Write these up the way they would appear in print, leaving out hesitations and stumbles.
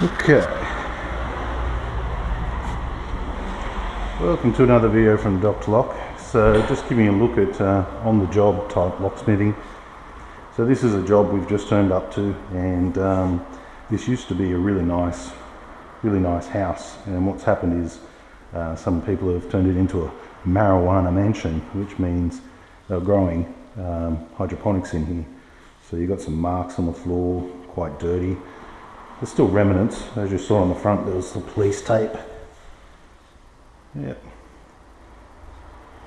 Okay, welcome to another video from Dr. Lock. So just giving a look at on the job type locksmithing. So this is a job we've just turned up to, and this used to be a really nice house, and what's happened is some people have turned it into a marijuana mansion, which means they're growing hydroponics in here. So you've got some marks on the floor, quite dirty. There's still remnants, as you saw on the front. There was the police tape. Yep.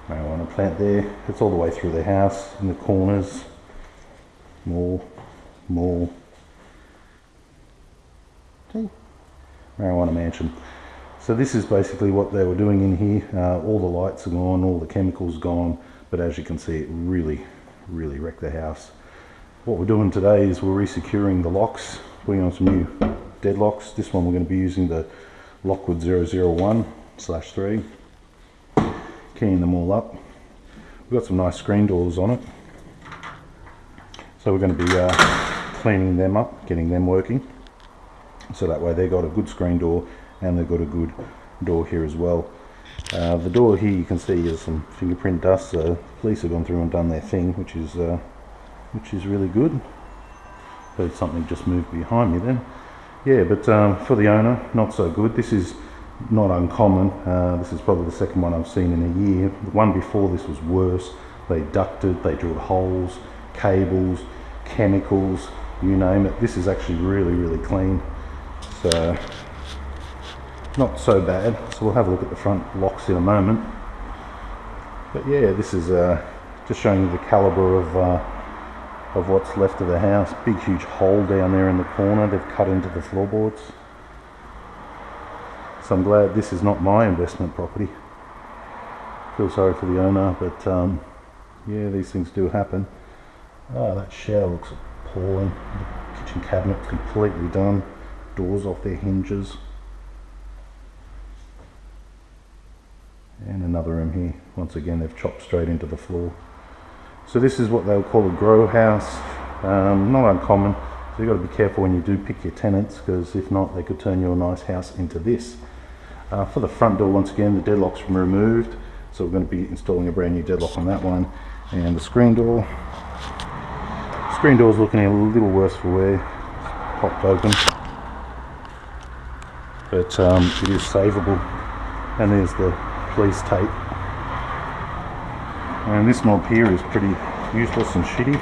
Marijuana plant there. It's all the way through the house, in the corners. More. Okay. Marijuana mansion. So this is basically what they were doing in here. All the lights are gone, all the chemicals gone, but as you can see, it really wrecked the house. What we're doing today is we're resecuring the locks, putting on some new deadlocks. This one we're going to be using the Lockwood 001/3, keying them all up. We've got some nice screen doors on it, so we're going to be cleaning them up, getting them working, so that way they've got a good screen door and they've got a good door here as well. The door here, you can see there's some fingerprint dust, so police have gone through and done their thing, which is really good. But something just moved behind me then. Yeah, but for the owner, not so good. This is not uncommon. This is probably the second one I've seen in a year. The one before this was worse. They ducted, they drilled holes, cables, chemicals, you name it. This is actually really clean. So not so bad. So we'll have a look at the front locks in a moment. But yeah, this is just showing you the caliber of what's left of the house. Big huge hole down there in the corner they've cut into the floorboards. So I'm glad this is not my investment property. Feel sorry for the owner, but yeah, these things do happen. Oh, that shower looks appalling. The kitchen cabinet's completely done. Doors off their hinges. And another room here. Once again, they've chopped straight into the floor. So this is what they'll call a grow house. Not uncommon, so you've got to be careful when you do pick your tenants, because if not, they could turn your nice house into this. For the front door, once again, the deadlock's been removed, so we're going to be installing a brand new deadlock on that one. And the screen door's looking a little worse for wear. It's popped open, but it is savable. And there's the police tape. And this knob here is pretty useless and shitty,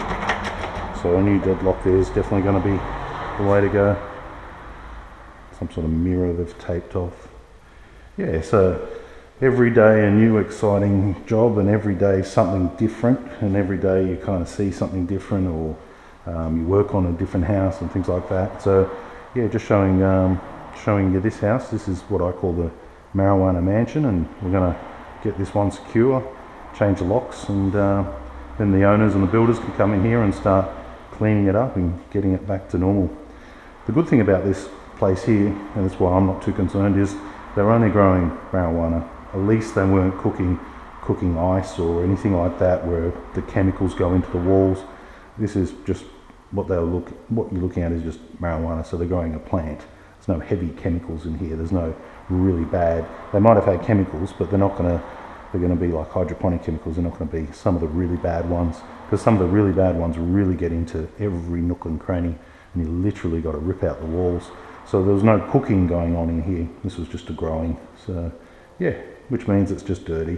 so a new deadlock there is definitely going to be the way to go. Some sort of mirror they've taped off. Yeah, so every day a new exciting job, and every day something different, and every day you kind of see something different, or you work on a different house and things like that. So yeah, just showing you this house. This is what I call the marijuana mansion, and we're going to get this one secure, change the locks, and then the owners and the builders can come in here and start cleaning it up and getting it back to normal. The good thing about this place here, and that's why I'm not too concerned, is they're only growing marijuana. At least they weren't cooking ice or anything like that where the chemicals go into the walls. This is just what you're looking at is just marijuana. So they're growing a plant. There's no heavy chemicals in here. There's no really bad. They might have had chemicals, but they're going to be like hydroponic chemicals. They're not going to be some of the really bad ones, because some of the really bad ones really get into every nook and cranny, and you literally got to rip out the walls. So there was no cooking going on in here. This was just a growing. So yeah, which means it's just dirty.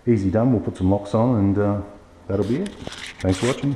Easy done. We'll put some locks on, and that'll be it. Thanks for watching.